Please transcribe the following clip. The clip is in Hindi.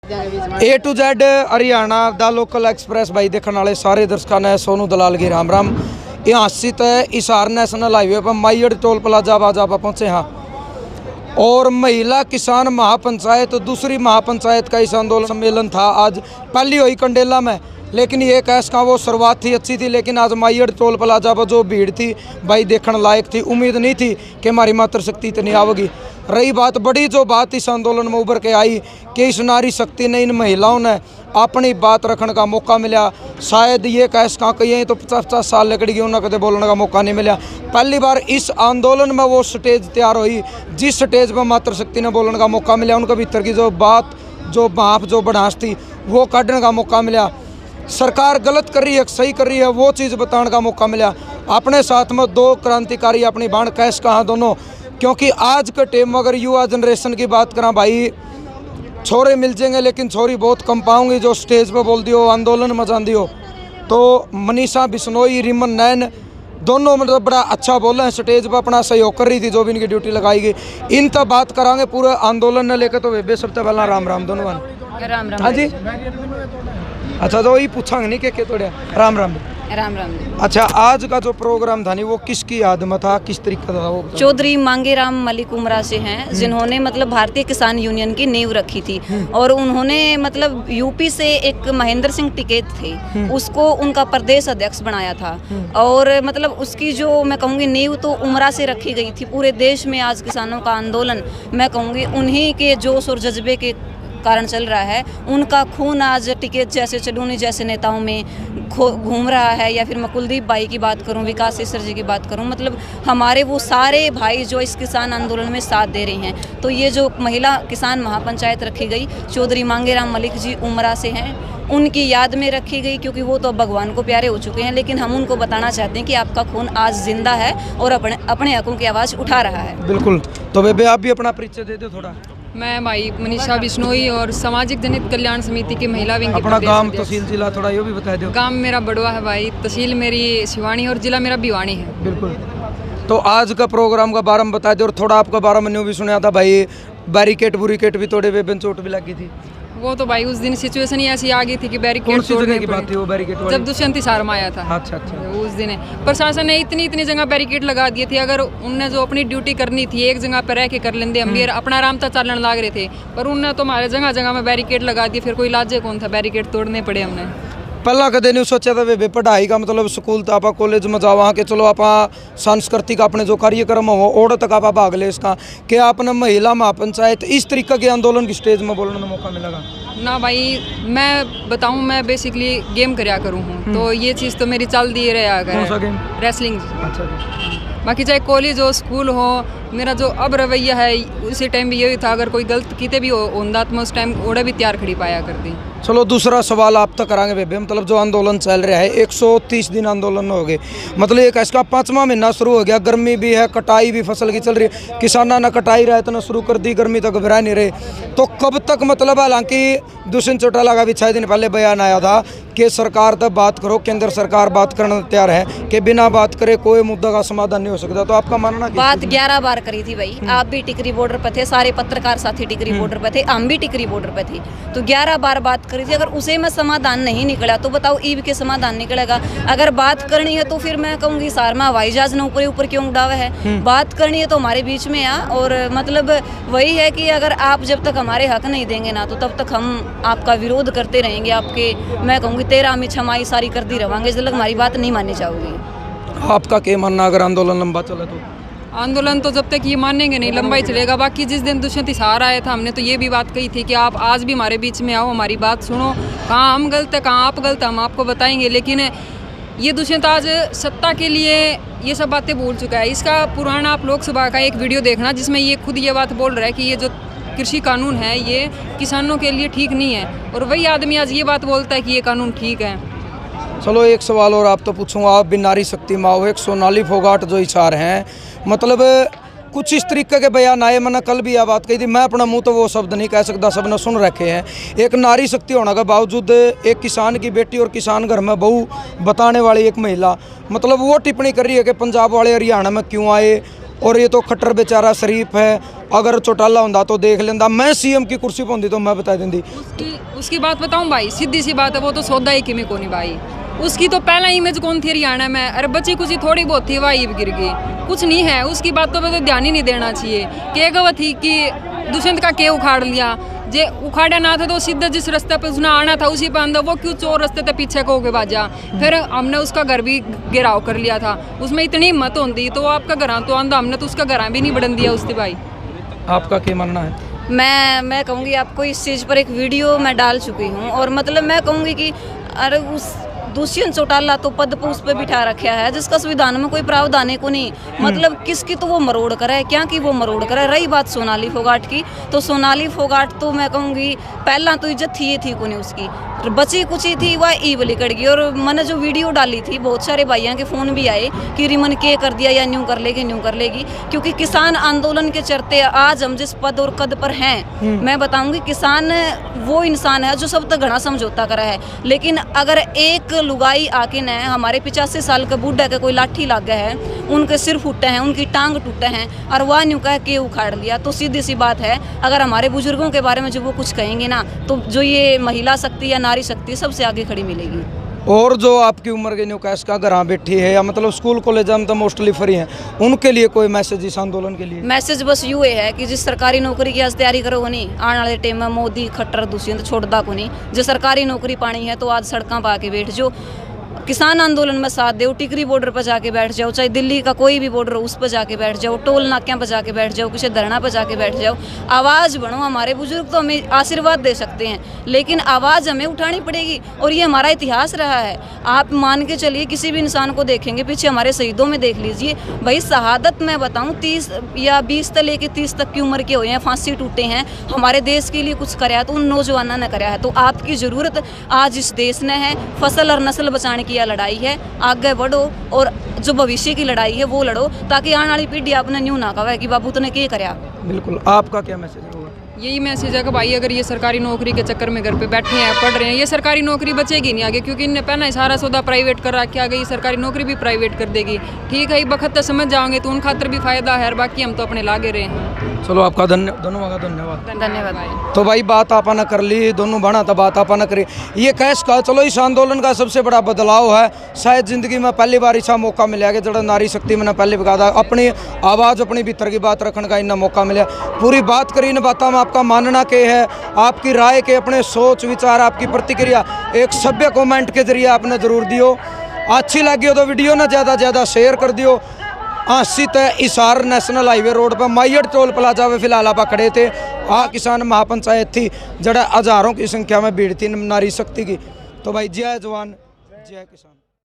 A to Z हरियाणा दा लोकल एक्सप्रेस भाई देखने वाले सारे दर्शकों ने सोनू दलाल की राम राम। यहाँ स्थित है हिसार नेशनल हाईवे पर माइयड़ टोल प्लाजा बाजा पर पहुँचे हाँ। और महिला किसान महापंचायत दूसरी महापंचायत का इस आंदोलन सम्मेलन था आज। पहली हुई कंडेला में, लेकिन ये कैस का वो शुरुआत थी अच्छी थी, लेकिन आज माइयड़ टोल प्लाजा पर जो भीड़ थी भाई देखने लायक थी। उम्मीद नहीं थी कि हमारी मातृशक्ति इतनी आवेगी। रही बात बड़ी जो बात इस आंदोलन में उभर के आई कि इस नारी शक्ति ने इन महिलाओं ने अपनी बात रखने का मौका मिला। शायद ये कैस कहाँ कहीं तो 50-50 साल लकड़ी गई उन्हें कदे बोलने का मौका नहीं मिला। पहली बार इस आंदोलन में वो स्टेज तैयार हुई जिस स्टेज पर मातृशक्ति ने बोलने का मौका मिला। उनके भीतर की जो बात जो भाप जो बढ़ास थी वो काटने का मौका मिला। सरकार गलत कर रही है सही कर रही है वो चीज़ बताने का मौका मिला। अपने साथ में दो क्रांतिकारी अपनी बाण कैस कहाँ दोनों, क्योंकि आज के टाइम में अगर युवा जनरेशन की बात करें भाई छोरे मिल जाएंगे लेकिन छोरी बहुत कम पाऊंगी जो स्टेज पर बोल दियो आंदोलन में जान दियो। तो मनीषा बिश्नोई रिमन नैन दोनों मतलब बड़ा अच्छा बोल रहे हैं, स्टेज पर अपना सहयोग कर रही थी जो भी इनकी ड्यूटी लगाई गई। इन तक बात करांगे पूरे आंदोलन ने लेकर। तो वे सबसे पहला राम राम दोनों राम राम। हाँ जी अच्छा तो वही पूछांगे नहीं के थोड़े राम राम राम राम। अच्छा आज का जो प्रोग्राम था नहीं वो किसकी याद में था, किस तरीके का था वो? चौधरी मांगेराम मलिक उमरा से हैं जिन्होंने मतलब भारतीय किसान यूनियन की नींव रखी थी। और उन्होंने मतलब यूपी से एक महेंद्र सिंह टिकैत थे उसको उनका प्रदेश अध्यक्ष बनाया था। और मतलब उसकी जो मैं कहूँगी नींव तो उमरा से रखी गई थी। पूरे देश में आज किसानों का आंदोलन मैं कहूँगी उन्हीं के जोश और जज्बे के कारण चल रहा है। उनका खून आज टिकैत जैसे चलूनी जैसे नेताओं में घूम रहा है। या फिर मैं कुलदीप भाई की बात करूं, विकास ईश्वर जी की बात करूं, मतलब हमारे वो सारे भाई जो इस किसान आंदोलन में साथ दे रहे हैं। तो ये जो महिला किसान महापंचायत रखी गई चौधरी मांगेराम मलिक जी उमरा से हैं, उनकी याद में रखी गई क्योंकि वो तो भगवान को प्यारे हो चुके हैं। लेकिन हम उनको बताना चाहते हैं कि आपका खून आज जिंदा है और अपने हकों की आवाज़ उठा रहा है। बिल्कुल। तो बेबे आप भी अपना परिचय दे दो थोड़ा। मैं भाई मनीषा बिश्नोई और सामाजिक जनहित कल्याण समिति की महिला विंग की अपना गांव तहसील जिला थोड़ा ये भी बता दो। गांव मेरा बड़वा है भाई, तहसील मेरी शिवानी और जिला मेरा भिवानी है। बिल्कुल। तो आज का प्रोग्राम का बारे में बता दो और थोड़ा आपका बारे में न्यू भी सुना था भाई बैरिकेड बुरिकेट भी तोड़े हुए चोट भी लगी थी। वो तो भाई उस दिन सिचुएशन ही ऐसी आ गई थी कि बैरिकेड तोड़ने की बात थी वो बैरिकेड जब दुष्यंत हिसार में आया था। अच्छा अच्छा। उस दिन प्रशासन ने इतनी जगह बैरिकेड लगा दिए थे। अगर उनने जो अपनी ड्यूटी करनी थी एक जगह पर रह के कर लेंगे, हम भी अपना आराम से चलने लग रहे थे, पर उनने तो हमारे जगह जगह में बैरिकेड लगा दिए। फिर कोई लाजे कौन था, बैरिकेड तोड़ने पड़े हमने। पहला कदे नहीं सोचा था वे पढ़ाई का मतलब स्कूल तो आप कॉलेज में जाओ वहाँ के चलो आप सांस्कृतिक अपने जो कार्यक्रम हो और तक आप भाग ले इसका कि आपने महिला महापंचायत इस तरीके के आंदोलन की स्टेज में बोलने का मौका मिलेगा ना भाई। मैं बताऊं मैं बेसिकली गेम करया करूँ हूँ तो ये चीज़ तो मेरी चल दी रहा है रेसलिंग। अच्छा। बाकी चाहे कॉलेज हो स्कूल हो, मेरा जो अब रवैया है उसी टाइम भी यही था। अगर कोई गलत किते भी होता तो मैं उस टाइम ओड़ा भी तैयार खड़ी पाया करती। चलो दूसरा सवाल आप तक करांगे बेबे। मतलब जो आंदोलन चल रहा है 130 दिन आंदोलन हो गए, मतलब एक इसका 5वां महीना शुरू हो गया। गर्मी भी है, कटाई भी फसल की चल रही है, किसाना ना कटाई रहे तो ना शुरू कर दी, गर्मी तक घबरा नहीं रहे। तो कब तक मतलब हालांकि दुष्यंत चौटाला का भी 6 दिन पहले बयान आया था कि सरकार तब बात करो, केंद्र सरकार बात करने तैयार है कि बिना बात करे कोई मुद्दा का समाधान नहीं हो सकता। तो आपका मानना बात 11 बार करी थी भाई। आप भी टिकरी बॉर्डर पर थे, सारे पत्रकार साथी टिकरी बॉर्डर पर थे, हम भी टिकरी बॉर्डर पर थे। तो 11 बार बात करी थी। अगर उसे में समाधान नहीं निकला तो बताओ ईब के समाधान निकलेगा। अगर बात करनी है तो फिर मैं कहूँगी सार में हवाई जहाज ने ऊपर ऊपर क्यों उड़ावे है। बात करनी है तो हमारे बीच में आ। और मतलब वही है कि अगर आप जब तक हमारे हक नहीं देंगे ना तो तब तक हम आपका विरोध करते रहेंगे। आपके मैं कहूँगी 13 छमाई सारी कर दी रहेंगे जब तक हमारी बात नहीं मानी जाओगी। आपका क्या मानना अगर आंदोलन लंबा चले तो? आंदोलन तो जब तक ये मानेंगे नहीं लंबा ही चलेगा। बाकी जिस दिन दुष्यंत हिसार आया था हमने तो ये भी बात कही थी कि आप आज भी हमारे बीच में आओ, हमारी बात सुनो, कहाँ हम गलत है कहाँ आप गलत है हम आपको बताएंगे। लेकिन ये दुष्यंत आज सत्ता के लिए ये सब बातें बोल चुका है। इसका पुराना आप लोकसभा का एक वीडियो देखना जिसमें ये खुद ये बात बोल रहा है कि ये जो कृषि कानून है ये किसानों के लिए ठीक नहीं है, और वही आदमी आज ये बात बोलता है कि ये कानून ठीक है। चलो एक सवाल और आप तो पूछूंगा। आप भी नारी शक्ति माओ 1 सोनाली फोगाट जो इशार हैं, मतलब कुछ इस तरीके के बयान आए। मैंने कल भी यह बात कही थी, मैं अपना मुंह तो वो शब्द नहीं कह सकता, सबने सुन रखे हैं। एक नारी शक्ति होने के बावजूद एक किसान की बेटी और किसान घर में बहू बताने वाली एक महिला मतलब वो टिप्पणी कर रही है कि पंजाब वाले हरियाणा में क्यों आए और ये तो खट्टर बेचारा शरीफ है अगर चौटाला होंदा तो देख लेंदा, मैं सीएम की कुर्सी पर होंदी तो मैं बता देंदी। उसकी बात बताऊं भाई, सीधी सी बात है, वो तो सौदा ही किमी को नहीं भाई। उसकी तो पहला इमेज कौन थी हरियाणा में, अरे बची कुछ थोड़ी बहुत थी, वही गिर गई, कुछ नहीं है। उसकी बातों पे तो ध्यान ही नहीं देना चाहिए। के गवा थी कि दुष्यंत का के उखाड़ लिया, जे उखाड़ा ना था तो सीधा जिस रास्ते पे उसने आना था उसी पे अंदर, वो क्यों चोर रास्ते पे पीछे को के बाजा। फिर हमने उसका घर भी घेराव कर लिया था, उसमें इतनी हिम्मत होती तो आपका घर तो आंदा, हमने तो उसका घर भी नहीं बढ़न दिया उससे भाई। आपका क्या मानना है? मैं कहूँगी आपको, इस चीज़ पर एक वीडियो मैं डाल चुकी हूँ, और मतलब मैं कहूँगी कि अरे उस दुष्यंत चौटाला तो पद पर उस पर बिठा रखा है जिसका संविधान में कोई प्रावधान है को नहीं, मतलब किसकी तो वो मरोड़ करे, क्या कि वो मरोड़ करे। रही बात सोनाली फोगाट की, तो सोनाली फोगाट तो मैं कहूँगी पहला तो इज्जत थी को नहीं उसकी, बची कुछ ही थी वह ईब लिकड़ गई। और मैंने जो वीडियो डाली थी बहुत सारे भाइयों के फ़ोन भी आए कि रिमन के कर दिया या न्यू कर लेगी न्यू कर लेगी, क्योंकि किसान आंदोलन के चलते आज हम जिस पद और कद पर हैं। मैं बताऊंगी किसान वो इंसान है जो सब तक घना समझौता करा है, लेकिन अगर एक लुगाई आके न हमारे 85 साल का बूढ़ा का कोई लाठी लग गया है, उनके सिर फूटे हैं, उनकी टांग टूटे हैं, और वह न्यू कह के उखाड़ लिया, तो सीधी सी बात है अगर हमारे बुजुर्गों के बारे में जो वो कुछ कहेंगे ना, तो जो ये महिला शक्ति या नारी शक्ति सबसे आगे खड़ी मिलेगी। और जो आपकी उम्र के न्यू कैश का घर बैठी है या मतलब स्कूल कॉलेज में तो मोस्टली फ्री हैं, उनके लिए कोई मैसेज इस आंदोलन के लिए? मैसेज बस यू है कि जिस सरकारी नौकरी की आज तैयारी करो को नहीं, आने वाले टाइम में मोदी खट्टर दुष्यंत छोड़दा को नहीं। जो सरकारी नौकरी पानी है तो आज सड़कों पर आके बैठ जो, किसान आंदोलन में साथ दो, टिकरी बॉर्डर पर जाके बैठ जाओ, चाहे दिल्ली का कोई भी बॉर्डर उस पर जाके बैठ जाओ, टोल नाक्या पर जाके बैठ जाओ, किसी धरना पर जाके बैठ जाओ, आवाज़ बढ़ो। हमारे बुजुर्ग तो हमें आशीर्वाद दे सकते हैं, लेकिन आवाज़ हमें उठानी पड़ेगी, और ये हमारा इतिहास रहा है। आप मान के चलिए किसी भी इंसान को देखेंगे, पीछे हमारे शहीदों में देख लीजिए भाई, शहादत मैं बताऊँ 30 या 20 से लेके 30 तक की उम्र के हुए हैं, फांसी टूटे हैं, हमारे देश के लिए कुछ कराया तो उन नौजवानों ने कराया है। तो आपकी ज़रूरत आज इस देश ने है, फसल और नस्ल बचाने की यह लड़ाई है, आगे बढ़ो और जो भविष्य की लड़ाई है वो लड़ो, ताकि आने वाली पीढ़ी आपने न्यू ना कहे कि बाबू तूने क्या कराया। बिल्कुल, आपका क्या मैसेज होगा? यही मैसेज है कि भाई अगर ये सरकारी नौकरी के चक्कर में घर पे बैठे हैं, पढ़ रहे हैं, ये सरकारी नौकरी बचेगी नहीं आगे, क्योंकि इनने पहना सारा सौदा प्राइवेट कर रखा है, सरकारी नौकरी भी प्राइवेट कर देगी। ठीक है, बखत समझ जाओगे तो उन खातर भी फायदा है, बाकी हम तो अपने लागे रहे हैं। चलो आपका दोनों का धन्यवाद। धन्यवाद। तो भाई बात आपा न कर ली, दोनों बना था बात आपा न करी, ये कैश का चलो इस आंदोलन का सबसे बड़ा बदलाव है। शायद जिंदगी में पहली बार ऐसा मौका मिला कि जड़ा नारी शक्ति मैंने पहले बता था, अपनी आवाज़ अपनी भीतर की बात रखने का इन्ना मौका मिला। पूरी बात करी इन बातों में आपका मानना के है, आपकी राय के अपने सोच विचार आपकी प्रतिक्रिया एक सभ्य कमेंट के जरिए आपने जरूर दियो। अच्छी लगी हो तो वीडियो ना ज़्यादा शेयर कर दियो। आसित हिसार नेशनल हाईवे रोड पर माइयड टोल प्लाजा में फिलहाल आप खड़े थे। किसान महापंचायत थी जड़ा हज़ारों की संख्या में भीड़ थी नारी शक्ति की। तो भाई जय जवान जय किसान।